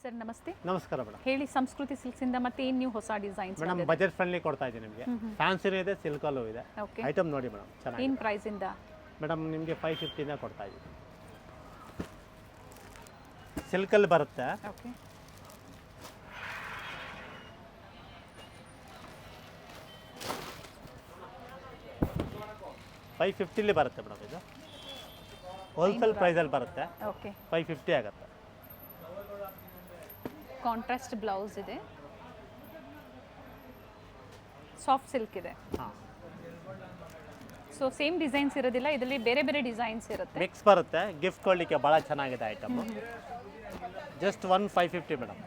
Sir ನಮಸ್ತೆ. ನಮಸ್ಕಾರ madam. ಹೇಳಿ, ಸಂಸ್ಕೃತಿ ಸಿಲ್ಕ್ಸ್ ಇಂದ ಮತ್ತೆ ಏನು ನ್ಯೂ ಹೊಸ ಡಿಸೈನ್ಸ್ ಮೇಡಮ್ ಬಜೆಟ್ ಫ್ರೆಂಡ್ಲಿ ಕೊಡ್ತಾ ಇದ್ದೀನಿ ನಿಮಗೆ. ಫ್ಯಾನ್ಸಿನೂ ಇದೆ, ಸಿಲ್ಕಲ್ಲೂ ಇದೆ. ಓಕೆ. ಐಟಮ್ ನೋಡಿ ಮೇಡಮ್, ಚೆನ್ನಾಗಿ. ಏನು ಪ್ರೈಸ್ ಇಂದ? ಮೇಡಮ್ ನಿಮಗೆ 550 ಇಂದ ಕೊಡ್ತಾ ಇದ್ದೀನಿ. ಸಿಲ್ಕಲ್ಲಿ ಬರುತ್ತೆ. ಓಕೆ. $550 ಬರುತ್ತೆ ಮೇಡಮ್. ಇದು ಹೋಲ್ಸೇಲ್ ಪ್ರೈಸಲ್ಲಿ ಬರುತ್ತೆ. ಓಕೆ. 550 ಆಗುತ್ತೆ. ಕಾಂಟ್ರಾಸ್ಟ್ ಬ್ಲೌಸ್ ಇದೆ, ಸಾಫ್ಟ್ ಸಿಲ್ಕ್ ಇದೆ. ಹಾಂ, ಸೊ ಸೇಮ್ ಡಿಸೈನ್ಸ್ ಇರೋದಿಲ್ಲ, ಇದರಲ್ಲಿ ಬೇರೆ ಬೇರೆ ಡಿಸೈನ್ಸ್ ಇರುತ್ತೆ. ಮಿಕ್ಸ್ ಬರುತ್ತೆ. ಗಿಫ್ಟ್ ಕೊಡಲಿಕ್ಕೆ ಭಾಳ ಚೆನ್ನಾಗಿದೆ ಐಟಮ್. Just 550 madam.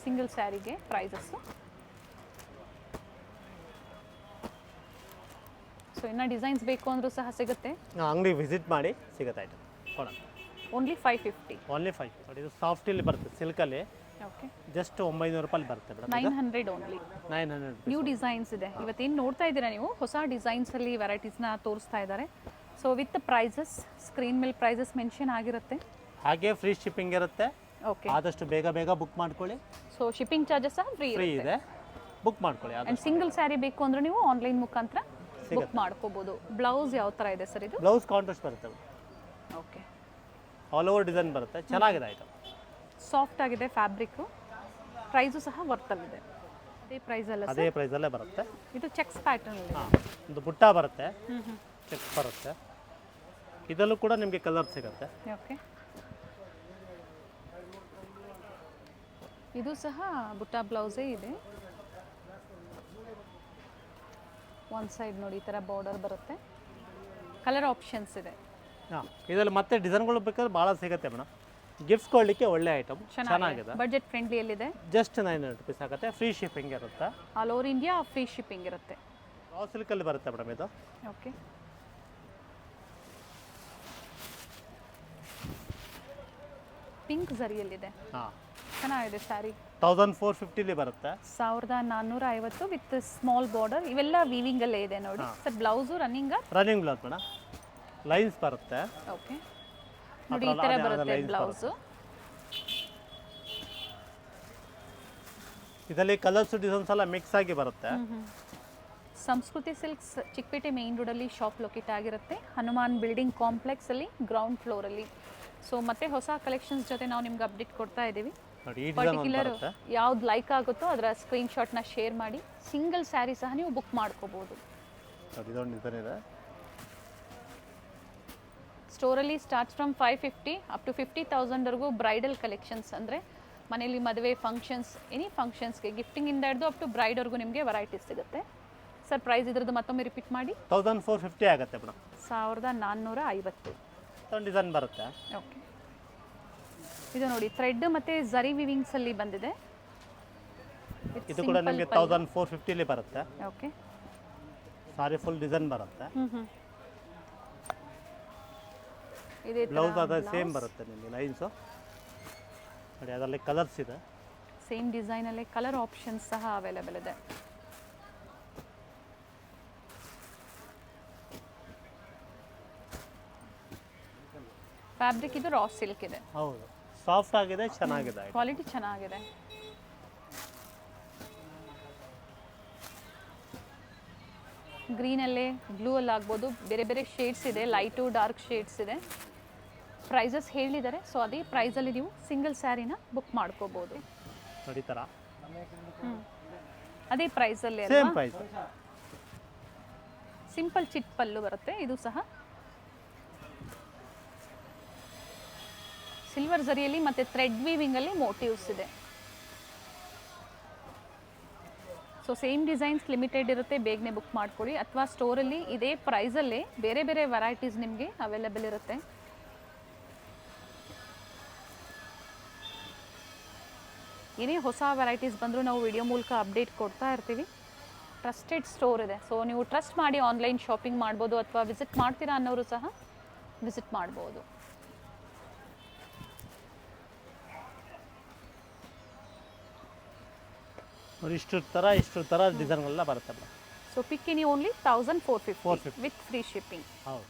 ಸಿಂಗಲ್ ಸ್ಯಾರಿಗೆ ಪ್ರೈಸಸ್ಸು. ಸೊ ಇನ್ನು ಡಿಸೈನ್ಸ್ ಬೇಕು ಅಂದರೂ ಸಹ ಸಿಗುತ್ತೆ. ಅಂಗಡಿ ವಿಸಿಟ್ ಮಾಡಿ ಸಿಗುತ್ತೆ ಐಟಮ್ ಕೊಡೋಣ. ಓನ್ಲಿ 550. ಓನ್ಲಿ 5 ನೋಡಿ. ಇದು ಸಾಫ್ಟಲ್ಲಿ ಬರುತ್ತೆ, ಸಿಲ್ಕಲ್ಲಿ. ಓಕೆ. ಜಸ್ಟ್ $900 ಬರುತ್ತೆ ಮೇಡಮ್. 900 ಓನ್ಲಿ. 900 ನ್ಯೂ ಡಿಸೈನ್ಸ್ ಇದೆ. ಇವತ್ತೇನು ನೋಡ್ತಾ ಇದ್ದೀರಾ ನೀವು, ಹೊಸ ಡಿಸೈನ್ಸಲ್ಲಿ ವೆರೈಟೀಸ್ನ ತೋರಿಸ್ತಾ ಇದ್ದಾರೆ. ಸೊ ವಿತ್ ಪ್ರೈಸಸ್, ಸ್ಕ್ರೀನ್ ಮೇಲೆ ಪ್ರೈಸಸ್ ಮೆನ್ಷನ್ ಆಗಿರುತ್ತೆ. ಹಾಗೆ ಫ್ರೀ ಶಿಪ್ಪಿಂಗ್ ಇರುತ್ತೆ. ಓಕೆ. ಆದಷ್ಟು ಬೇಗ ಬುಕ್ ಮಾಡ್ಕೊಳ್ಳಿ. ಸೊ ಶಿಪ್ಪಿಂಗ್ ಚಾರ್ಜಸ್ ಸಹ ಫ್ರೀ ಇದೆ, ಬುಕ್ ಮಾಡ್ಕೊಳ್ಳಿ. ಆ್ಯಂಡ್ ಸಿಂಗಲ್ ಸ್ಯಾರಿ ಬೇಕು ಅಂದ್ರೆ ನೀವು ಆನ್ಲೈನ್ ಮುಖಾಂತರ ಬುಕ್ ಮಾಡ್ಕೋಬೋದು. ಬ್ಲೌಸ್ ಯಾವ ಥರ ಇದೆ ಸರ್ ಇದು? ಬ್ಲೌಸ್ ಕಾಂಟ್ರಾಸ್ಟ್ ಬರುತ್ತೆ, ಓಕೆ. ಆಲ್ ಓವರ್ ಡಿಸೈನ್ ಬರುತ್ತೆ. ಚೆನ್ನಾಗಿದೆ ಐಟಮ್. ಸಾಫ್ಟ್ ಆಗಿದೆ ಫ್ಯಾಬ್ರಿಕ್ಕು. ಪ್ರೈಸು ಸಹ ವರ್ತಲ್ಲಿದೆ. ಅದೇ ಪ್ರೈಸ್ ಅಲ್ಲ ಅದೇ ಪ್ರೈಸಲ್ಲೇ ಬರುತ್ತೆ. ಇದು ಚೆಕ್ಸ್ ಪ್ಯಾಟರ್ನ್ ಇದೆ. ಹಾಂ, ಒಂದು ಬುಟ್ಟ ಬರುತ್ತೆ, ಚೆಕ್ಸ್ ಬರುತ್ತೆ. ಇದರಲ್ಲೂ ಕೂಡ ನಿಮಗೆ ಕಲರ್ ಸಿಗುತ್ತೆ. ಓಕೆ. ಇದು ಸಹ ಬುಟ್ಟ ಬ್ಲೌಸೇ ಇದೆ. ಒಂದು ಸೈಡ್ ನೋಡಿ ಈ ಥರ ಬಾರ್ಡರ್ ಬರುತ್ತೆ. ಕಲರ್ ಆಪ್ಷನ್ಸ್ ಇದೆ. ಹಾಂ, ಇದರಲ್ಲಿ ಮತ್ತೆ ಡಿಸೈನ್ಗಳು ಬೇಕಾದ್ರೆ ಭಾಳ ಸಿಗುತ್ತೆ ಮೇಡಮ್. ಗಿಫ್ಟ್ಸ್ ಕೊಡಲಿಕ್ಕೆ ಒಳ್ಳೆ ಐಟಮ್, ಚೆನ್ನಾಗಿದೆ. ಬಜೆಟ್ ಫ್ರೆಂಡ್ಲಿಯಲ್ಲಿದೆ. ಜಸ್ಟ್ $900 ಆಗುತ್ತೆ. ಫ್ರೀ ಶಿಪ್ಪಿಂಗ್ ಇರುತ್ತೆ. All over India free shipping ಇರುತ್ತೆ. ರಾ ಸಿಲ್ಕಲ್ಲಿ ಬರುತ್ತೆ ಮೇಡಮ್ ಇದು. ಓಕೆ. ಪಿಂಕ್ ಝರಿಯಲ್ಲಿದೆ. ಹಾಂ, ಚೆನ್ನಾಗಿದೆ ಸ್ಯಾರಿ. 1450 ಬರುತ್ತೆ. 1450 ವಿತ್ ಸ್ಮಾಲ್ ಬಾರ್ಡರ್. ಇವೆಲ್ಲ ವೀವಿಂಗ್ ಅಲ್ಲೇ ಇದೆ ನೋಡಿ sir. Blouse running blouse madam, lines ಬರುತ್ತೆ. ಓಕೆ. ನೋಡಿ ಈ ಥರ ಬರುತ್ತೆ ಬ್ಲೌಸು. ಇದರಲ್ಲಿ ಕಲರ್ಸ್ ಡಿಸೈನ್ಸ್ ಎಲ್ಲ ಮಿಕ್ಸ್ ಆಗಿ ಬರುತ್ತೆ. ಸಂಸ್ಕೃತಿ ಸಿಲ್ಕ್ಸ್ ಚಿಕ್ಕಪೇಟೆ ಮೇನ್ ರೋಡಲ್ಲಿ ಶಾಪ್ ಲೊಕೇಟ್ ಆಗಿರುತ್ತೆ. ಹನುಮಾನ್ ಬಿಲ್ಡಿಂಗ್ ಕಾಂಪ್ಲೆಕ್ಸಲ್ಲಿ ಗ್ರೌಂಡ್ ಫ್ಲೋರಲ್ಲಿ. ಸೊ ಮತ್ತೆ ಹೊಸ ಕಲೆಕ್ಷನ್ಸ್ ಜೊತೆ ನಾವು ನಿಮ್ಗೆ ಅಪ್ಡೇಟ್ ಕೊಡ್ತಾ ಇದ್ದೀವಿ. ನೋಡಿ, ಈ ಡಿಸೈನ್ ಪರ್ಟಿಕ್ಯುಲರ್ ಯಾವ್ದು ಲೈಕ್ ಆಗುತ್ತೋ ಅದರ ಸ್ಕ್ರೀನ್ಶಾಟ್ನ ಶೇರ್ ಮಾಡಿ ಸಿಂಗಲ್ ಸ್ಯಾರಿ ಸಹ ನೀವು ಬುಕ್ ಮಾಡ್ಕೋಬೋದು. ನೋಡಿ, ಇದೊಂದು ಡಿಸೈನ್ ಇದೆ. ಸ್ಟೋರಲ್ಲಿ ಸ್ಟಾರ್ಟ್ಸ್ ಫ್ರಮ್ 550 ಅಪ್ ಟು 50,000ವರೆಗೂ ಬ್ರೈಡಲ್ ಕಲೆಕ್ಷನ್ಸ್. ಅಂದರೆ ಮನೇಲಿ ಮದುವೆ ಫಂಕ್ಷನ್ಸ್, ಎನಿ ಫಂಕ್ಷನ್ಸ್ಗೆ ಗಿಫ್ಟಿಂಗಿಂದ ಹಿಡಿದು ಅಪ್ ಟು ಬ್ರೈಡ್ವರೆಗೂ ನಿಮಗೆ ವೆರೈಟೀಸ್ ಸಿಗುತ್ತೆ. ಸರ್ ಪ್ರೈಸ್ ಇದ್ರದ್ದು ಮತ್ತೊಮ್ಮೆ ರಿಪೀಟ್ ಮಾಡಿ. 1450 ಆಗುತ್ತೆ ಮೇಡಮ್. 1450 ಒಂದು ಡಿಸೈನ್ ಬರುತ್ತೆ. ಓಕೆ. ಇದು ನೋಡಿ ಥ್ರೆಡ್ ಮತ್ತು ಝರಿ ವಿವಿಂಗ್ಸಲ್ಲಿ ಬಂದಿದೆ. ಇದು ಕೂಡ ನಿಮಗೆ 1450 ಬರುತ್ತೆ. ಓಕೆ. ಸಾರಿ ಫುಲ್ ಡಿಸೈನ್ ಬರುತ್ತೆ. ಇದೇ ಬ್ಲೌಸ್ ಅದ ಸೇಮ್ ಬರುತ್ತೆ ನಿಮಗೆ ಲೈನ್ಸು. ನೋಡಿ, ಅದರಲ್ಲಿ ಕಲರ್ಸ್ ಇದೆ. ಸೇಮ್ ಡಿಸೈನಲ್ಲಿ ಕಲರ್ ಆಪ್ಷನ್ಸ್ ಸಹ ಅವೈಲೇಬಲ್ ಇದೆ. ಫ್ಯಾಬ್ರಿಕ್ ಇದು ರಾ ಸಿಲ್ಕ್ ಇದೆ. ಹೌದು, ಸಾಫ್ಟ್ ಆಗಿದೆ, ಚೆನ್ನಾಗಿದೆ. ಕ್ವಾಲಿಟಿ ಚೆನ್ನಾಗಿದೆ. ಗ್ರೀನಲ್ಲೇ ಬ್ಲೂ ಅಲ್ಲಿ ಆಗ್ಬೋದು. ಬೇರೆ ಬೇರೆ ಶೇಡ್ಸ್ ಇದೆ, ಲೈಟು ಡಾರ್ಕ್ ಶೇಡ್ಸ್ ಇದೆ. ಪ್ರೈಸಸ್ ಹೇಳಿದ್ದಾರೆ. ಸೊ ಅದೇ ಪ್ರೈಸಲ್ಲಿ ನೀವು ಸಿಂಗಲ್ ಸ್ಯಾರಿನ ಬುಕ್ ಮಾಡ್ಕೋಬೋದು. ನೋಡಿ ಥರ ಅದೇ ಪ್ರೈಸಲ್ಲಿ ಸೇಮ್ ಪ್ರೈಸ್. ಸಿಂಪಲ್ ಚಿಟ್ ಪಲ್ಲು ಬರುತ್ತೆ. ಇದು ಸಹ ಸಿಲ್ವರ್ ಝರಿಯಲ್ಲಿ ಮತ್ತು ಥ್ರೆಡ್ ವೀವಿಂಗಲ್ಲಿ ಮೋಟಿವ್ಸ್ ಇದೆ. ಸೊ ಸೇಮ್ ಡಿಸೈನ್ಸ್ ಲಿಮಿಟೆಡ್ ಇರುತ್ತೆ, ಬೇಗನೆ ಬುಕ್ ಮಾಡ್ಕೊಳ್ಳಿ. ಅಥವಾ ಸ್ಟೋರಲ್ಲಿ ಇದೇ ಪ್ರೈಸಲ್ಲೇ ಬೇರೆ ಬೇರೆ ವೆರೈಟೀಸ್ ನಿಮಗೆ ಅವೈಲೇಬಲ್ ಇರುತ್ತೆ. ಏನೇ ಹೊಸ ವೆರೈಟೀಸ್ ಬಂದರೂ ನಾವು ವಿಡಿಯೋ ಮೂಲಕ ಅಪ್ಡೇಟ್ ಕೊಡ್ತಾ ಇರ್ತೀವಿ. ಟ್ರಸ್ಟೆಡ್ ಸ್ಟೋರ್ ಇದೆ. ಸೊ ನೀವು ಟ್ರಸ್ಟ್ ಮಾಡಿ ಆನ್ಲೈನ್ ಶಾಪಿಂಗ್ ಮಾಡ್ಬೋದು, ಅಥವಾ ವಿಸಿಟ್ ಮಾಡ್ತೀರಾ ಅನ್ನೋರು ಸಹ ವಿಸಿಟ್ ಮಾಡ್ಬೋದು. ಇಷ್ಟು ಥರ ಡಿಸೈನ್ಗಳೆಲ್ಲ ಬರುತ್ತೆ. ಸೊ ಪಿಕ್ಕಿನಿ ಓನ್ಲಿ 1450 ವಿತ್ ಫ್ರೀ ಶಿಪ್ಪಿಂಗ್. ಹೌದು.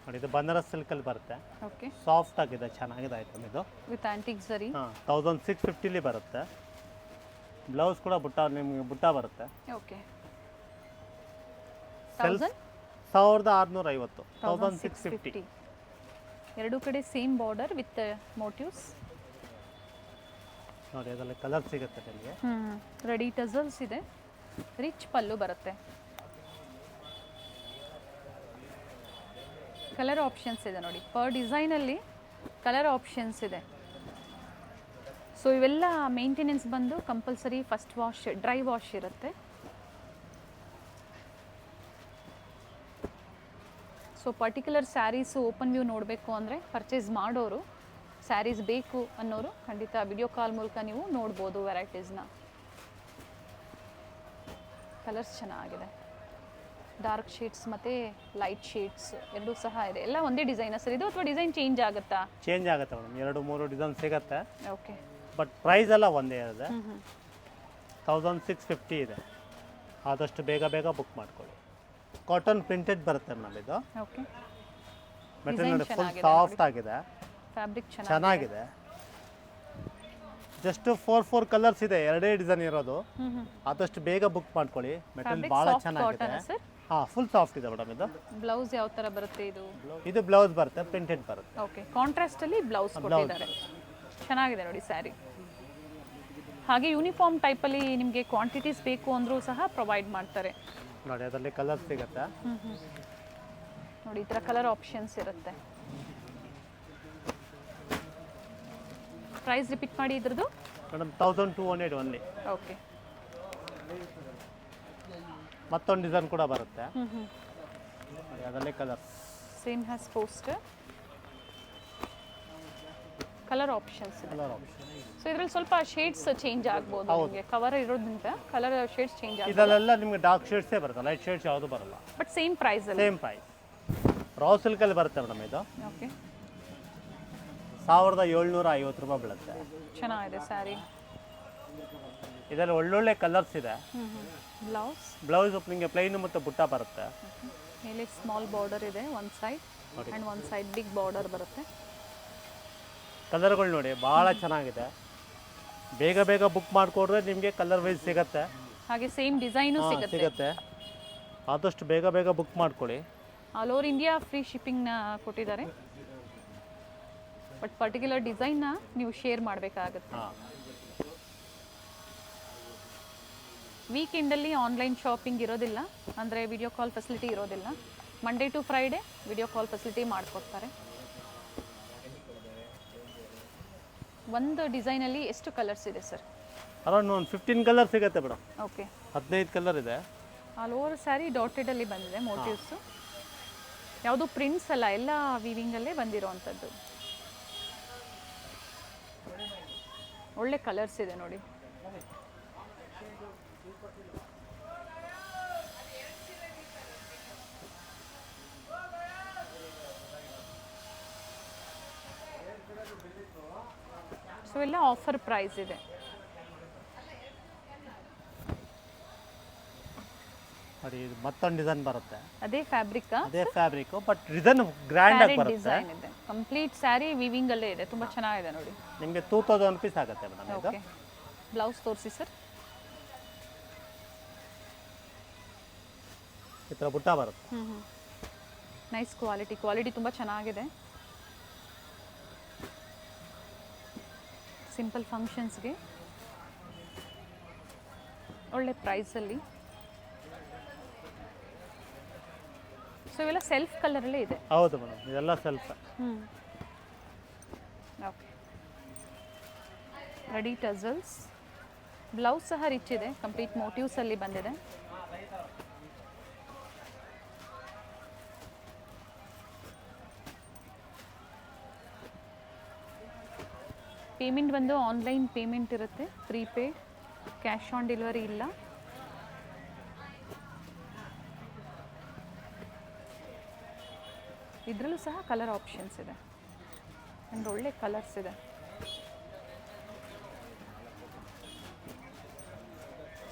ನೋಡಿ ಇದು ಬನಾರಸ್ ಸಿಲ್ಕಲ್ಲಿ ಬರುತ್ತೆ, ಓಕೆ ಸಾಫ್ಟ್ ಆಗಿದೆ, ಚೆನ್ನಾಗಿದೆ ಐಟಮ್ ಇದು. ವಿತ್ ಆಂಟಿಕ್ ಝರಿ. ಹಾಂ 1650 ಬರುತ್ತೆ. ಬ್ಲೌಸ್ ಕೂಡ ನಿಮಗೆ ಬುಟ್ಟ ಬರುತ್ತೆ. Okay self 1650, 1650. ಎರಡು ಕಡೆ ಸೇಮ್ ಬಾರ್ಡರ್ ವಿತ್ ಮೋಟಿವ್ಸ್. ನೋಡಿ ಅದರಲ್ಲಿ ಕಲರ್ ಸಿಗುತ್ತೆ ನಿಮಗೆ. ರೆಡಿ ಟಸಲ್ಸ್ ಇದೆ, ರಿಚ್ ಪಲ್ಲು ಬರುತ್ತೆ. ಕಲರ್ ಆಪ್ಷನ್ಸ್ ಇದೆ ನೋಡಿ, ಪರ್ ಡಿಸೈನಲ್ಲಿ ಕಲರ್ ಆಪ್ಷನ್ಸ್ ಇದೆ. ಸೊ ಇವೆಲ್ಲ ಮೇಂಟೆನೆನ್ಸ್ ಬಂದು compulsory first wash, dry wash ಇರುತ್ತೆ. So particular saris open view ನೋಡಬೇಕು ಅಂದರೆ ಪರ್ಚೇಸ್ ಮಾಡೋರು, ಸ್ಯಾರೀಸ್ ಬೇಕು ಅನ್ನೋರು ಖಂಡಿತ ವಿಡಿಯೋ ಕಾಲ್ ಮೂಲಕ ನೀವು ನೋಡ್ಬೋದು ವೆರೈಟೀಸ್ನ. ಕಲರ್ಸ್ ಚೆನ್ನಾಗಿದೆ, ಡಾರ್ಕ್ ಶೇಡ್ಸ್ ಮತ್ತು ಲೈಟ್ ಶೇಡ್ಸ್ ಎರಡೂ ಸಹ ಇದೆ. ಎಲ್ಲ ಒಂದೇ ಡಿಸೈನ್ ಸರ್ ಇದು, ಅಥವಾ ಡಿಸೈನ್ ಚೇಂಜ್ ಆಗುತ್ತಾ? ಚೇಂಜ್ ಆಗುತ್ತೆ ಮೇಡಮ್, 2-3 ಡಿಸೈನ್ ಸಿಗುತ್ತೆ. ಓಕೆ, ಬಟ್ ಪ್ರೈಸ್ ಎಲ್ಲ ಒಂದೇ ಇದೆ. 1650 ಇದೆ. ಆದಷ್ಟು ಬೇಗ ಬೇಗ ಬುಕ್ ಮಾಡ್ಕೊಳ್ಳಿ. ಕಾಟನ್ ಪ್ರಿಂಟೆಡ್ ಬರುತ್ತೆ ಮೇಡಮ್ ಇದು. ಓಕೆ, ಮೆಟೀರಿಯಲ್ ನೋಡಿ ಫುಲ್ ಸಾಫ್ಟ್ ಆಗಿದೆ, ಫ್ಯಾಬ್ರಿಕ್ ಚೆನ್ನಾಗಿದೆ. ಜಸ್ಟ್ 4 ಕಲರ್ಸ್ ಇದೆ, 2 ಡಿಸೈನ್ ಇರೋದು. ಆದಷ್ಟು ಬೇಗ ಬುಕ್ ಮಾಡ್ಕೊಳ್ಳಿ. ಮೆಟೀರಿಯಲ್ ಭಾಳ ಚೆನ್ನಾಗಿದೆ. ಹಾಂ, ಫುಲ್ ಸಾಫ್ಟ್ ಇದೆ ಮೇಡಮ್ ಇದು. ಬ್ಲೌಸ್ ಯಾವ ಥರ ಬರುತ್ತೆ ಇದು? ಇದು ಬ್ಲೌಸ್ ಬರುತ್ತೆ, ಪ್ರಿಂಟೆಡ್ ಬರುತ್ತೆ. ಓಕೆ, ಕಾಂಟ್ರಾಸ್ಟಲ್ಲಿ ಬ್ಲೌಸ್ ಕೊಟ್ಟಿದ್ದಾರೆ. ಚೆನ್ನಾಗಿದೆ ನೋಡಿ ಸ್ಯಾರಿ. ಹಾಗೆ ಯೂನಿಫಾರ್ಮ್ ಟೈಪಲ್ಲಿ ನಿಮಗೆ ಕ್ವಾಂಟಿಟೀಸ್ ಬೇಕು ಅಂದರೂ ಸಹ ಪ್ರೊವೈಡ್ ಮಾಡ್ತಾರೆ. ನೋಡಿ ಅದರಲ್ಲಿ ಕಲರ್ ಸಿಗುತ್ತೆ. ನೋಡಿ ಈ ಥರ ಕಲರ್ ಆಪ್ಷನ್ಸ್ ಇರುತ್ತೆ. ಪ್ರೈಸ್ ರಿಪೀಟ್ ಮಾಡಿ ಇದ್ರದ್ದು? Madam 1200 only. ಓಕೆ, ಮತ್ತೊಂದು ಡಿಸೈನ್ ಕೂಡ ಬರುತ್ತೆ. ಅದರಲ್ಲಿ colour same has poster. Colour options ಇದೆ. Colour option. ಸೊ ಇದರಲ್ಲಿ ಸ್ವಲ್ಪ ಶೇಡ್ಸ್ ಚೇಂಜ್ ಆಗ್ಬೋದು. ನಿಮಗೆ ಕವರ್ ಇರೋದ್ರಿಂದ ಕಲರ್ ಶೇಡ್ಸ್ ಚೇಂಜ್ ಆಗುತ್ತೆ. ಇದರಲ್ಲೆಲ್ಲ ನಿಮಗೆ ಡಾರ್ಕ್ ಶೇಡ್ಸೇ ಬರುತ್ತೆ, ಲೈಟ್ ಶೇಡ್ಸ್ ಯಾವುದು ಬರಲ್ಲ. ಬಟ್ ಸೇಮ್ ಪ್ರೈಸ್ ಅಲ್ಲಿ. Same price. ರಾ ಸಿಲ್ಕಲ್ಲಿ ಬರುತ್ತೆ ಮೇಡಮ್ ಇದು. ಓಕೆ, 1750 ರೂಪಾಯಿ ಬೀಳುತ್ತೆ. ಚೆನ್ನಾಗಿದೆ ಸ್ಯಾರಿ. ಇದರಲ್ಲಿ ಒಳ್ಳೊಳ್ಳೆ ಕಲರ್ಸ್ ಇದೆ. ಬ್ಲೌಸ್ ಬ್ಲೌಸ್ ನಿಮಗೆ ಪ್ಲೈನ್ ಮತ್ತು ಬುಟ್ಟ ಬರುತ್ತೆ. ಮೇಲೆ ಸ್ಮಾಲ್ ಬಾರ್ಡರ್ ಇದೆ one side and one side big border ಬರುತ್ತೆ. ಕಲರ್ಗಳು ನೋಡಿ ಭಾಳ ಚೆನ್ನಾಗಿದೆ. ಬೇಗ ಬೇಗ ಬುಕ್ ಮಾಡಿಕೊಂಡ್ರೆ ನಿಮಗೆ ಕಲರ್ ವೈಸ್ ಸಿಗುತ್ತೆ. ಹಾಗೆ ಸೇಮ್ ಡಿಸೈನು ಸಿಗುತ್ತೆ. ಆದಷ್ಟು ಬೇಗ ಬೇಗ ಬುಕ್ ಮಾಡ್ಕೊಳ್ಳಿ. ಆಲ್ ಓವರ್ ಇಂಡಿಯಾ ಫ್ರೀ ಶಿಪ್ಪಿಂಗ್ನ ಕೊಟ್ಟಿದ್ದಾರೆ. ಬಟ್ ಪರ್ಟಿಕ್ಯುಲರ್ ಡಿಸೈನ್ನ ನೀವು ಶೇರ್ ಮಾಡಬೇಕಾಗುತ್ತೆ. ವೀಕೆಂಡಲ್ಲಿ ಆನ್ಲೈನ್ ಶಾಪಿಂಗ್ ಇರೋದಿಲ್ಲ, ಅಂದರೆ ವಿಡಿಯೋ ಕಾಲ್ ಫೆಸಿಲಿಟಿ ಇರೋದಿಲ್ಲ. Monday to Friday video call facility ಮಾಡಿಕೊಡ್ತಾರೆ. ಒಂದು ಡಿಸೈನಲ್ಲಿ ಎಷ್ಟು ಕಲರ್ಸ್ ಇದೆ ಸರ್? ಅರೌಂಡ್ ಒಂದು 15 ಕಲರ್ ಸಿಗುತ್ತೆ ಮೇಡಮ್. ಓಕೆ, 15 ಕಲರ್ ಇದೆ. ಆಲ್ ಓವರ್ ಸ್ಯಾರಿ ಡಾಟೆಡಲ್ಲಿ ಬಂದಿದೆ ಮೋಟಿವ್ಸು. ಯಾವುದು ಪ್ರಿಂಟ್ಸ್ ಅಲ್ಲ, ಎಲ್ಲ ವೀವಿಂಗಲ್ಲೇ ಬಂದಿರೋವಂಥದ್ದು. ಒಳ್ಳೆ ಕಲರ್ಸ್ ಇದೆ ನೋಡಿ. ಸೊ ಎಲ್ಲ ಆಫರ್ ಪ್ರೈಸ್ ಇದೆ. ನೋಡಿ ಇದು ಮತ್ತೊಂದು ಡಿಸೈನ್ ಬರುತ್ತೆ. ಅದೇ ಫ್ಯಾಬ್ರಿಕ್, ಅದೇ ಫ್ಯಾಬ್ರಿಕ್, ಬಟ್ ಡಿಸೈನ್ ಗ್ರ್ಯಾಂಡ್ ಆಗಿ ಬರುತ್ತೆ. ಡಿಸೈನ್ ಇದೆ, ಕಂಪ್ಲೀಟ್ ಸ್ಯಾರಿ ವೀವಿಂಗ್ ಅಲ್ಲೇ ಇದೆ. ತುಂಬಾ ಚೆನ್ನಾಗಿದೆ ನೋಡಿ. ನಿಮಗೆ 2000 rupees ಆಗುತ್ತೆ ಮೇಡಮ್ ಇದು. ಓಕೆ, ಬ್ಲೌಸ್ ತೋರಿಸಿ ಸರ್. ಈ ಥರ ಬುಟ್ಟ ಬರುತ್ತೆ. ನೈಸ್ ಕ್ವಾಲಿಟಿ ತುಂಬ ಚೆನ್ನಾಗಿದೆ. ಸಿಂಪಲ್ ಫಂಕ್ಷನ್ಸ್ಗೆ ಒಳ್ಳೆ ಪ್ರೈಸಲ್ಲಿ. ಸೊ ಇವೆಲ್ಲ ಸೆಲ್ಫ್ ಕಲರಲ್ಲೇ ಇದೆ. ಹೌದು ಮೇಡಮ್, ಇದೆಲ್ಲ self. Okay, ready tassels. Blouse ಸಹ ರಿಚ್ ಇದೆ, ಕಂಪ್ಲೀಟ್ ಮೋಟಿವ್ಸಲ್ಲಿ ಬಂದಿದೆ. ಪೇಮೆಂಟ್ ಬಂದು ಆನ್ಲೈನ್ ಪೇಮೆಂಟ್ ಇರುತ್ತೆ, ಪ್ರೀಪೇಡ್, ಕ್ಯಾಶ್ ಆನ್ ಡೆಲಿವರಿ ಇಲ್ಲ. ಇದರಲ್ಲೂ ಸಹ ಕಲರ್ ಆಪ್ಷನ್ಸ್ ಇದೆ ಆ್ಯಂಡ್ ಒಳ್ಳೆ ಕಲರ್ಸ್ ಇದೆ.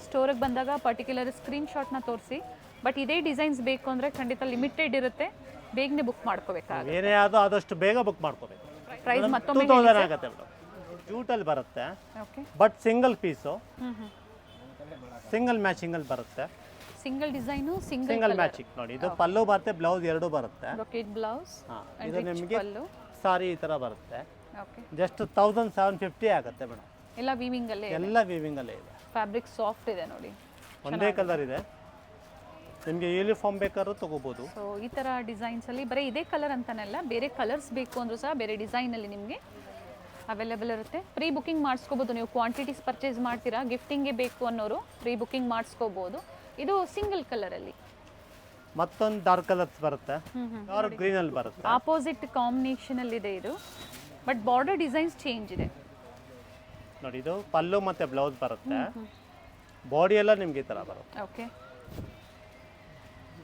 ಸ್ಟೋರಿಗೆ ಬಂದಾಗ ಪರ್ಟಿಕ್ಯುಲರ್ ಸ್ಕ್ರೀನ್ಶಾಟ್ನ ತೋರಿಸಿ. ಬಟ್ ಇದೇ ಡಿಸೈನ್ಸ್ ಬೇಕು ಅಂದರೆ ಖಂಡಿತ ಲಿಮಿಟೆಡ್ ಇರುತ್ತೆ. ಬೇಗನೆ ಬುಕ್ ಮಾಡ್ಕೋಬೇಕಾಗುತ್ತೆ. ಏನೇ ಆದರೂ ಆದಷ್ಟು ಬೇಗ ಬುಕ್ ಮಾಡ್ಕೋಬೇಕು. ಪ್ರೈಸ್ 2000 ಮತ್ತೊಮ್ಮೆ ಆಗುತ್ತೆ ಮೇಡಮ್. ಜೂಟಲ್ಲಿ ಬರುತ್ತೆ, okay. But single piece, single ಮ್ಯಾಚಿಂಗಲ್ಲಿ ಬರುತ್ತೆ. Single design single single matching ನೋಡಿ. ಇದು ಪಲ್ಲು ಬರುತ್ತೆ, ಬ್ಲೌಸ್ ಎರಡು ಬರುತ್ತೆ. ಬ್ರೊಕೆಟ್ ಬ್ಲೌಸ್ ಇದು ನಿಮಗೆ ಪಲ್ಲು. ಸಾರಿ ಈ ಥರ ಬರುತ್ತೆ. ಓಕೆ. ಜಸ್ಟ್ 1750 ಆಗುತ್ತೆ ಮೇಡಮ್. ಎಲ್ಲ ವೀವಿಂಗ್ ಅಲ್ಲೇ ಎಲ್ಲ ವೀವಿಂಗಲ್ಲೇ ಇದೆ. ಫ್ಯಾಬ್ರಿಕ್ ಸಾಫ್ಟ್ ಇದೆ ನೋಡಿ. ಒಂದೇ ಕಲರ್ ಇದೆ, ನಿಮಗೆ ಯೂನಿಫಾರ್ಮ್ ಬೇಕಾದ್ರೂ ತೊಗೋಬೋದು. ಸೊ ಈ ಥರ ಡಿಸೈನ್ಸಲ್ಲಿ ಬರೀ ಇದೇ ಕಲರ್ ಅಂತನಲ್ಲ, ಬೇರೆ ಕಲರ್ಸ್ ಬೇಕು ಅಂದರೂ ಸಹ ಬೇರೆ ಡಿಸೈನಲ್ಲಿ ನಿಮಗೆ ಅವೈಲೇಬಲ್ ಇರುತ್ತೆ. ಪ್ರೀ ಬುಕಿಂಗ್ ಮಾಡಿಸ್ಕೋಬೋದು. ನೀವು ಕ್ವಾಂಟಿಟೀಸ್ ಪರ್ಚೇಸ್ ಮಾಡ್ತೀರಾ, ಗಿಫ್ಟಿಂಗ್ಗೆ ಬೇಕು ಅನ್ನೋರು ಪ್ರೀ ಬುಕಿಂಗ್ ಮಾಡಿಸ್ಕೋಬೋದು. ಇದು ಸಿಂಗಲ್ ಕಲರಲ್ಲಿ. ಮತ್ತೊಂದು ಡಾರ್ಕ್ ಕಲರ್ಸ್ ಬರುತ್ತೆ, ಡಾರ್ಕ್ ಗ್ರೀನಲ್ಲಿ ಬರುತ್ತೆ. ಆಪೋಸಿಟ್ ಕಾಂಬಿನೇಷನಲ್ಲಿದೆ ಇದು, ಬಟ್ ಬಾರ್ಡರ್ ಡಿಸೈನ್ಸ್ ಚೇಂಜ್ ಇದೆ ನೋಡಿ. ಇದು ಪಲ್ಲು ಮತ್ತು ಬ್ಲೌಸ್ ಬರುತ್ತೆ, ಬಾಡಿ ಎಲ್ಲ ನಿಮ್ಗೆ ಈ ಥರ ಬರುತ್ತೆ. ಓಕೆ.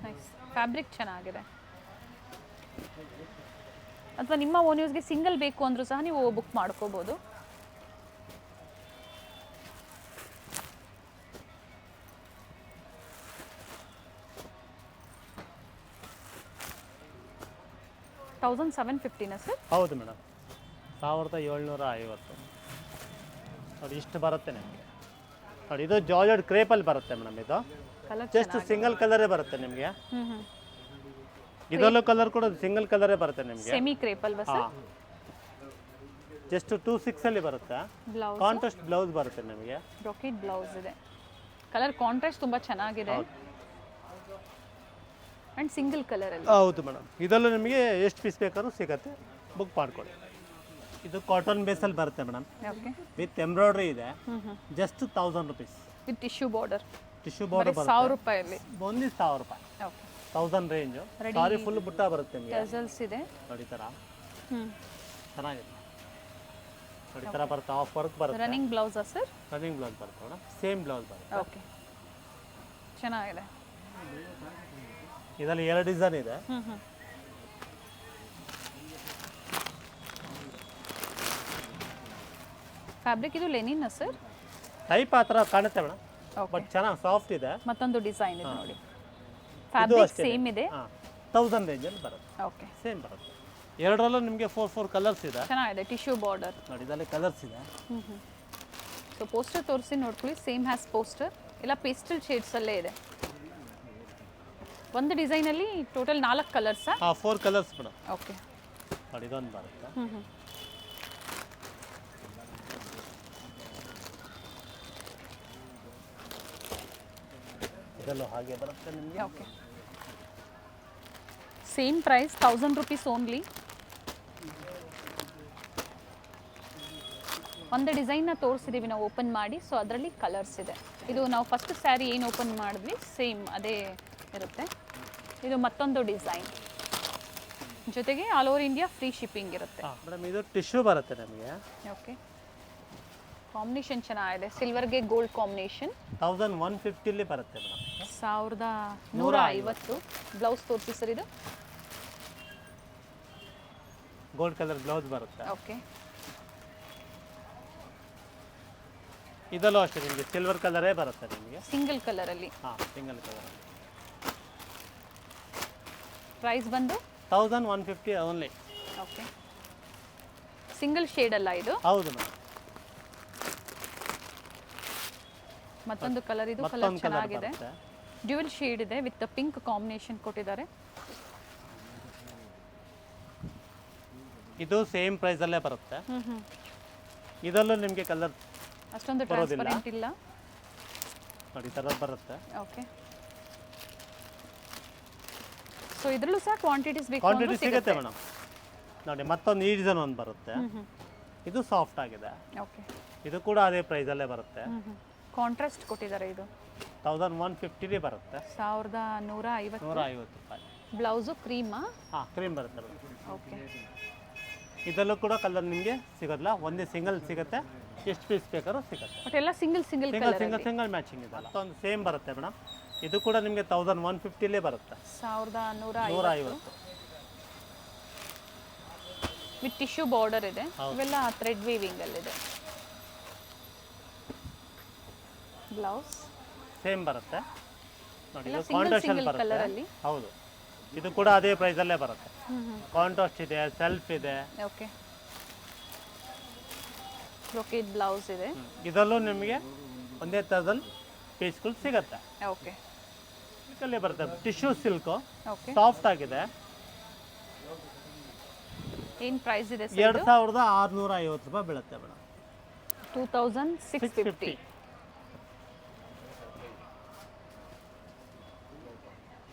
ನೈಸ್. ಫ್ಯಾಬ್ರಿಕ್ ಚೆನ್ನಾಗಿದೆ. ಅಥವಾ ನಿಮ್ಮ ಓನ್ ಯೂಸ್ಗೆ ಸಿಂಗಲ್ ಬೇಕು ಅಂದರೂ ಸಹ ನೀವು ಬುಕ್ ಮಾಡ್ಕೋಬೋದು. $1750 ಸರ್? ಹೌದು ಮೇಡಮ್, 1750 ನೋಡಿ. ಇಷ್ಟು ಬರುತ್ತೆ ನಿಮಗೆ ನೋಡಿ. ಇದು ಜಾರ್ಜೆಟ್ ಕ್ರೇಪಲ್ಲಿ ಬರುತ್ತೆ ಮೇಡಮ್. ಇದು ಕಲರ್ ಜಸ್ಟ್ ಸಿಂಗಲ್ ಕಲರೇ ಬರುತ್ತೆ ನಿಮಗೆ. ಇದರಲ್ಲೂ ಕಲರ್ ಕೂಡ ಸಿಂಗಲ್ ಕಲರೇ ಬರುತ್ತೆ ನಿಮಗೆ. ಸೆಮಿ ಕ್ರೇಪ್ ಅಲ್ವಾ ಸರ್? ಹಾಂ, ಜಸ್ಟ್ 26 ಅಲ್ಲಿ ಬರುತ್ತೆ. ಬ್ಲೌಸ್ ಕಾಂಟ್ರಾಸ್ಟ್ ಬ್ಲೌಸ್ ಬರುತ್ತೆ ನಿಮಗೆ. ಬ್ರೊಕೆಟ್ ಬ್ಲೌಸ್ ಇದೆ. ಕಲರ್ ಕಾಂಟ್ರಾಸ್ಟ್ ತುಂಬ ಚೆನ್ನಾಗಿದೆ. ಆ್ಯಂಡ್ ಸಿಂಗಲ್ ಕಲರಲ್ಲಿ. ಹೌದು ಮೇಡಮ್. ಇದರಲ್ಲೂ ನಿಮಗೆ ಎಷ್ಟು ಪೀಸ್ ಬೇಕಾದ್ರೂ ಸಿಗುತ್ತೆ, ಬುಕ್ ಮಾಡ್ಕೊಳ್ಳಿ. ಇದು ಕಾಟನ್ ಬೇಸಲ್ಲಿ ಬರುತ್ತೆ ಮೇಡಮ್, ಓಕೆ. ವಿತ್ ಎಂಬ್ರಾಯ್ಡ್ರಿ ಇದೆ. Just 1000 rupees with tissue border. Tissue border ಬರುತ್ತೆ. ₹1000 ಓನ್ಲಿ 1000 ರೂಪಾಯಿ. ಓಕೆ. 1000 ರೇಂಜು. ಸಾರಿ ಫುಲ್ ಬುಟ್ಟ ಬರುತ್ತೆ ನಿಮಗೆ ಟಸಲ್ಸ್ ಇದೆ ನೋಡಿ. ಈ ಥರ ಚೆನ್ನಾಗಿದೆ ನೋಡಿ. ಈ ಥರ ಬರುತ್ತೆ, ಆಫ್ ವರ್ಕ್ ಬರುತ್ತೆ. ರನ್ನಿಂಗ್ ಬ್ಲೌಸಾ ಸರ್? ರನ್ನಿಂಗ್ ಬ್ಲೌಸ್ ಬರುತ್ತೆ ಮೇಡಮ್, ಸೇಮ್ ಬ್ಲೌಸ್ ಬರುತ್ತೆ. ಓಕೆ. ಚೆನ್ನಾಗಿದೆ. ಇದರಲ್ಲಿ 2 ಡಿಸೈನ್ ಇದೆ. ಫ್ಯಾಬ್ರಿಕ್ ಇದು ಲೆನಿನ್ ಸರ್? ಟೈಪ್ ಆ ಥರ ಕಾಣುತ್ತೆ ಮೇಡಮ್, ಬಟ್ ಚೆನ್ನಾಗಿ ಸಾಫ್ಟ್ ಇದೆ. ಮತ್ತೊಂದು ಡಿಸೈನ್ ಇದೆ ನೋಡಿ. ಫ್ಯಾಬ್ರಿಕ್ ಸೇಮ್ ಇದೆ. 1000 ರೇಂಜಲ್ಲಿ ಬರುತ್ತೆ. ಓಕೆ. ಸೇಮ್ ಬರುತ್ತೆ. ಎರಡರಲ್ಲೂ ನಿಮಗೆ 4 ಕಲರ್ಸ್ ಇದೆ. ಚೆನ್ನಾಗಿದೆ. ಟಿಶ್ಯೂ ಬಾರ್ಡರ್ ನೋಡಿ, ಇದರಲ್ಲಿ ಕಲರ್ಸ್ ಇದೆ. ಸೊ ಪೋಸ್ಟರ್ ತೋರಿಸಿ ನೋಡ್ಕೊಳ್ಳಿ. Same has poster. ಎಲ್ಲ ಪೇಸ್ಟಲ್ ಶೇಡ್ಸಲ್ಲೇ ಇದೆ. ಒಂದು ಡಿಸೈನಲ್ಲಿ ಟೋಟಲ್ 4 ಕಲರ್ಸಾ? 4 ಕಲರ್ಸ್ ಮೇಡಮ್. ಓಕೆ. ನೋಡಿ, ಇದೊಂದು ಬರುತ್ತೆ. ಇದೆಲ್ಲ ಹಾಗೆ ಬರುತ್ತೆ ನಿಮಗೆ. ಓಕೆ. Same price ₹1000 only. ಒಂದು ಡಿಸೈನ್ನ ತೋರಿಸಿದ್ದೀವಿ ನಾವು ಓಪನ್ ಮಾಡಿ. ಸೊ ಅದರಲ್ಲಿ ಕಲರ್ಸ್ ಇದೆ. ಇದು ನಾವು ಫಸ್ಟ್ ಸ್ಯಾರಿ ಏನು ಓಪನ್ ಮಾಡಿದ್ವಿ ಸೇಮ್ ಅದೇ ಇರುತ್ತೆ. ಇದು ಮತ್ತೊಂದು ಡಿಸೈನ್, ಜೊತೆಗೆ all over India free shipping ಇರುತ್ತೆ. ಮೇಡಮ್, ಇದು ಟಿಶ್ಯೂ ಬರುತ್ತೆ ನಮಗೆ. ಓಕೆ. ಕಾಂಬಿನೇಷನ್ ಚೆನ್ನಾಗಿದೆ. ಸಿಲ್ವರ್ಗೆ ಗೋಲ್ಡ್ ಕಾಂಬಿನೇಷನ್. 1150 ಬರುತ್ತೆ ಮೇಡಮ್. 1150. ಬ್ಲೌಸ್ ತೋರಿಸಿ ಸರ್. ಇದು ಗೋಲ್ಡ್ ಕಲರ್ ಬ್ಲೌಸ್ ಬರುತ್ತೆ. ಓಕೆ. ಇದಲ್ಲೂ ಅಷ್ಟೇ ನಿಮಗೆ ಸಿಲ್ವರ್ ಕಲರೇ ಬರುತ್ತೆ ನಿಮಗೆ. ಸಿಂಗಲ್ ಕಲರಲ್ಲಿ. ಹಾಂ, ಸಿಂಗಲ್ ಕಲರ್. ಪ್ರೈಸ್ ಬಂದು 1150 ಓನ್ಲಿ. ಓಕೆ. ಸಿಂಗಲ್ ಶೇಡ್ ಅಲ್ಲ ಇದು? ಹೌದು ಮೇಡಮ್. ಮತ್ತೊಂದು ಕಲರ್. ಇದು ಕಲರ್ ಚೆನ್ನಾಗಿದೆ. ಡ್ಯುಯಲ್ ಶೇಡ್ ಇದೆ ವಿತ್ ಪಿಂಕ್ ಕಾಂಬಿನೇಷನ್ ಕೊಟ್ಟಿದ್ದಾರೆ. ಇದು ಸೇಮ್ ಪ್ರೈಸ್ ಅಲ್ಲೇ ಬರುತ್ತೆ. ಇದರಲ್ಲೂ ನಿಮಗೆ ಕಲರ್ ಅಷ್ಟೊಂದು ಟ್ರಾನ್ಸ್ಪರೆಂಟ್ ಇಲ್ಲ ನೋಡಿ. ಥರ ಬರುತ್ತೆ. ಓಕೆ. ಸೊ ಇದರಲ್ಲೂ ಸಹ ಕ್ವಾಂಟಿಟೀಸ್ ಬೇಕು ಕ್ವಾಂಟಿಟಿ ಸಿಗುತ್ತೆ ಮೇಡಮ್. ನೋಡಿ, ಮತ್ತೊಂದು ಈ ಡಿಸೈನ್ ಒಂದು ಬರುತ್ತೆ. ಇದು ಸಾಫ್ಟ್ ಆಗಿದೆ. ಓಕೆ. ಇದು ಕೂಡ ಅದೇ ಪ್ರೈಸ್ ಅಲ್ಲೇ ಬರುತ್ತೆ. ಕಾಂಟ್ರಾಸ್ಟ್ ಕೊಟ್ಟಿದ್ದಾರೆ. ಇದು 1150 ಬರುತ್ತೆ. 1150 ರೂಪಾಯಿ. ಬ್ಲೌಸು ಕ್ರೀಮಾ? ಹಾಂ, ಕ್ರೀಮ್ ಬರುತ್ತೆ ಮೇಡಮ್. ಓಕೆ. ಇದರಲ್ಲೂ ಕೂಡ ಕಲರ್ ನಿಮಗೆ ಸಿಗೋದಿಲ್ಲ, ಒಂದೇ ಸಿಂಗಲ್ ಸಿಗುತ್ತೆ. ಎಷ್ಟು ಪೀಸ್ ಬೇಕಾದ್ರೂ ಸಿಗುತ್ತೆ. ಬಟ್ ಎಲ್ಲ ಸಿಂಗಲ್ ಸಿಂಗಲ್ ಸಿಂಗಲ್ ಮ್ಯಾಚಿಂಗ್ ಇದೆ. ಮತ್ತೊಂದು ಸೇಮ್ ಬರುತ್ತೆ ಮೇಡಮ್. ಇದು ಕೂಡ ನಿಮಗೆ 1150 ಬರುತ್ತೆ. 1150 ವಿತ್ ಟಿಶ್ಯೂ ಬಾರ್ಡರ್ ಇದೆ. ಇವೆಲ್ಲ ಥ್ರೆಡ್ ವೀವಿಂಗ್ ಅಲ್ಲಿದೆ. ಬ್ಲೌಸ್ ಸೇಮ್ ಬರುತ್ತೆ ನೋಡಿ. ಇದು ಸಿಂಗಲ್ ಕಾಂಟ್ರಾಸ್ಟ್ ಕಲರ್ ಅಲ್ಲಿ. ಹೌದು. ಇದು ಕೂಡ ಅದೇ ಪ್ರೈಸಲ್ಲೇ ಬರುತ್ತೆ. ಕಾಂಟ್ರಾಸ್ಟ್ ಇದೆ, ಸೆಲ್ಫ್ ಇದೆ. ಓಕೆ, ಬ್ರೊಕೇಡ್ ಬ್ಲೌಸ್ ಇದೆ. ಇದರಲ್ಲೂ ನಿಮಗೆ ಒಂದೇ ಥರದಲ್ಲಿ ಪೀಸ್ಗಳು ಸಿಗುತ್ತೆ. ಓಕೆ, ಸಿಲ್ಕಲ್ಲೇ ಬರುತ್ತೆ, ಟಿಶ್ಯೂ ಸಿಲ್ಕು, ಓಕೆ. ಸಾಫ್ಟ್ ಆಗಿದೆ. ಏನು ಪ್ರೈಸ್ ಇದೆ ಸರ್? 2650 ರೂಪಾಯಿ ಬೀಳುತ್ತೆ ಮೇಡಮ್. 2650.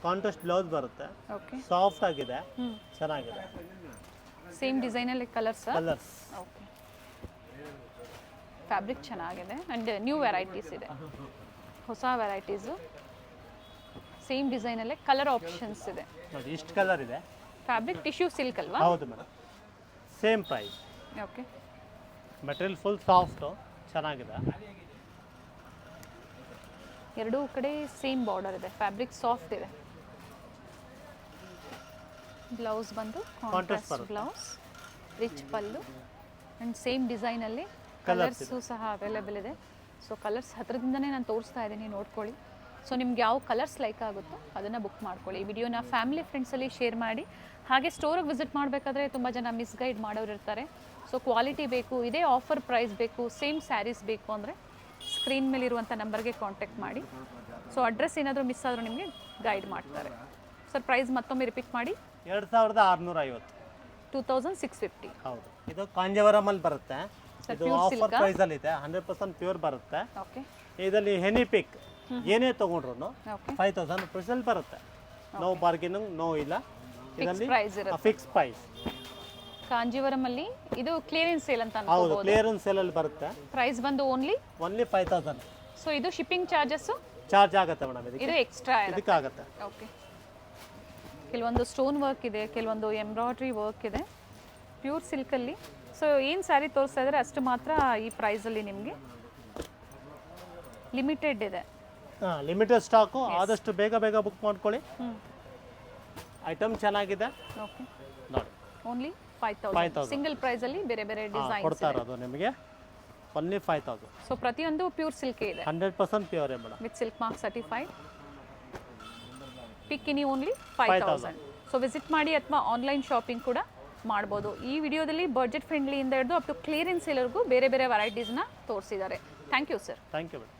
ಕಾಂಟ್ರಾಸ್ಟ್ ಬ್ಲೌಸ್ ಬರುತ್ತೆ, ಓಕೆ. ಸಾಫ್ಟ್ ಆಗಿದೆ, ಚೆನ್ನಾಗಿದೆ. ಸೇಮ್ ಡಿಸೈನಲ್ಲಿ ಕಲರ್ಸ್. ಕಲರ್ಸ್. ಓಕೆ, ಫ್ಯಾಬ್ರಿಕ್ ಚೆನ್ನಾಗಿದೆ ಆ್ಯಂಡ್ ನ್ಯೂ ವೆರೈಟೀಸ್ ಇದೆ, ಹೊಸ ವೆರೈಟೀಸು. ಸೇಮ್ ಡಿಸೈನಲ್ಲೇ ಕಲರ್ ಆಪ್ಷನ್ಸ್ ಇದೆ. ನೋಡಿ ಇಷ್ಟು ಕಲರ್ ಇದೆ. ಫ್ಯಾಬ್ರಿಕ್ ಟಿಶ್ಯೂ ಸಿಲ್ಕ್ ಅಲ್ವಾ? ಹೌದು madam, same price. Okay, material full soft, ಚೆನ್ನಾಗಿದೆ. ಎರಡೂ ಕಡೆ ಸೇಮ್ ಬಾರ್ಡರ್ ಇದೆ, ಫ್ಯಾಬ್ರಿಕ್ ಸಾಫ್ಟ್ ಇದೆ. ಬ್ಲೌಸ್ ಬಂದು ಕಾಂಟ್ರಾಸ್ಟ್ ಬರುತ್ತೆ. Blouse, rich pallu and same ಡಿಸೈನಲ್ಲಿ ಕಲರ್ಸು ಸಹ ಅವೈಲೇಬಲ್ ಇದೆ. ಸೊ ಕಲರ್ಸ್ ಹತ್ರದಿಂದನೇ ನಾನು ತೋರಿಸ್ತಾ ಇದ್ದೀನಿ, ನೋಡ್ಕೊಳ್ಳಿ. ಸೊ ನಿಮ್ಗೆ ಯಾವ ಕಲರ್ಸ್ ಲೈಕ್ ಆಗುತ್ತೋ ಅದನ್ನು ಬುಕ್ ಮಾಡ್ಕೊಳ್ಳಿ. ಈ ವಿಡಿಯೋನ ಫ್ಯಾಮಿಲಿ ಫ್ರೆಂಡ್ಸಲ್ಲಿ ಶೇರ್ ಮಾಡಿ. ಹಾಗೆ ಸ್ಟೋರಿಗೆ ವಿಸಿಟ್ ಮಾಡಬೇಕಾದ್ರೆ ತುಂಬ ಜನ ಮಿಸ್ಗೈಡ್ ಮಾಡೋರು ಇರ್ತಾರೆ. ಸೊ ಕ್ವಾಲಿಟಿ ಬೇಕು, ಇದೇ ಆಫರ್ ಪ್ರೈಸ್ ಬೇಕು, ಸೇಮ್ ಸ್ಯಾರೀಸ್ ಬೇಕು ಅಂದರೆ ಸ್ಕ್ರೀನ್ ಮೇಲಿರುವಂಥ ನಂಬರ್ಗೆ ಕಾಂಟ್ಯಾಕ್ಟ್ ಮಾಡಿ. ಸೊ ಅಡ್ರೆಸ್ ಏನಾದರೂ ಮಿಸ್ ಆದರೂ ನಿಮಗೆ ಗೈಡ್ ಮಾಡ್ತಾರೆ. ಸರ್ ಪ್ರೈಸ್ ಮತ್ತೊಮ್ಮೆ ರಿಪೀಟ್ ಮಾಡಿ. 2650. 2650. ಹೌದು, ಇದು ಕಾಂಜೀವರಮಲ್ಲಿ ಬರುತ್ತೆ. Sir, ಇದು pure ಆಫರ್ silk ಆ? ಪ್ರೈಸಲ್ಲಿ ಇದೆ, 100% ಪ್ಯೂರ್ ಬರುತ್ತೆ. ಓಕೆ, ಇದರಲ್ಲಿ ಹೆನಿ ಪಿಕ್ ಏನೇ ತೊಗೊಂಡ್ರು ಓಕೆ. 5000 ರುಪೀಸಲ್ಲಿ ಬರುತ್ತೆ. ನೋ ಬಾರ್ಗೇನಿಂಗ್, ನೋ ಇಲ್ಲ. ಇದರಲ್ಲಿ ಪ್ರೈಸ್ ಇರುತ್ತೆ. Fix price. ಕಾಂಜೀವರಮಲ್ಲಿ ಇದು ಕ್ಲಿಯರೆನ್ಸ್ ಸೇಲ್ ಅಂತ ಹೌದು, ಅನ್ಕೋಬಹುದು. ಕ್ಲಿಯರೆನ್ಸ್ ಸೇಲಲ್ಲಿ ಬರುತ್ತೆ. ಪ್ರೈಸ್ ಬಂದು ಓನ್ಲಿ ಓನ್ಲಿ 5000 ಸೊ ಇದು ಶಿಪ್ಪಿಂಗ್ ಚಾರ್ಜಸ್ಸು ಚಾರ್ಜ್ ಆಗುತ್ತೆ ಮೇಡಮ್. ಇದಕ್ಕೆ ಇದು ಎಕ್ಸ್ಟ್ರಾ ಇರುತ್ತೆ. ಇದಕ್ಕೆ ಆಗುತ್ತೆ. ಓಕೆ, ಕೆಲವೊಂದು ಸ್ಟೋನ್ ವರ್ಕ್ ಇದೆ, ಕೆಲವೊಂದು ಎಂಬ್ರಾಯ್ಡ್ರಿ ವರ್ಕ್ ಇದೆ ಪ್ಯೂರ್ ಸಿಲ್ಕಲ್ಲಿ. ಸೊ ಏನು ಸ್ಯಾರಿ ತೋರಿಸ್ತಾ ಇದ್ದಾರೆ ಅಷ್ಟು ಮಾತ್ರ ಈ ಪ್ರೈಸಲ್ಲಿ ನಿಮಗೆ ಲಿಮಿಟೆಡ್ ಇದೆ. ಹಾಂ, ಲಿಮಿಟೆಡ್ ಸ್ಟಾಕು. ಆದಷ್ಟು ಬೇಗ ಬೇಗ ಬುಕ್ ಮಾಡ್ಕೊಳ್ಳಿ. ಐಟಮ್ ಚೆನ್ನಾಗಿದೆ. ಓಕೆ, ನೋಡಿ ಓನ್ಲಿ 5000 ಸಿಂಗಲ್ ಪ್ರೈಸಲ್ಲಿ ಬೇರೆ ಬೇರೆ ಡಿಸೈನ್ ಕೊಡ್ತಾ ಇರೋದು ನಿಮಗೆ ಓನ್ಲಿ 5000. ಸೊ ಪ್ರತಿಯೊಂದು ಪ್ಯೂರ್ ಸಿಲ್ಕ್ ಇದೆ 100% ಪ್ಯೂರೇ madam. With silk mark certified. ಪಿಕ್ಕಿನಿ ಓನ್ಲಿ 5000. ಸೊ ವಿಸಿಟ್ ಮಾಡಿ ಅಥವಾ ಆನ್ಲೈನ್ ಶಾಪಿಂಗ್ ಕೂಡ ಮಾಡ್ಬೋದು. ಈ ವಿಡಿಯೋದಲ್ಲಿ ಬಡ್ಜೆಟ್ ಫ್ರೆಂಡ್ಲಿಯಿಂದ ಹಿಡಿದು ಅಪ್ ಟು ಕ್ಲಿಯರೆನ್ಸ್ ಎಲ್ಲರಿಗೂ ಬೇರೆ ಬೇರೆ ವೆರೈಟೀಸ್ನ ತೋರಿಸಿದ್ದಾರೆ. Thank you sir. Thank you madam.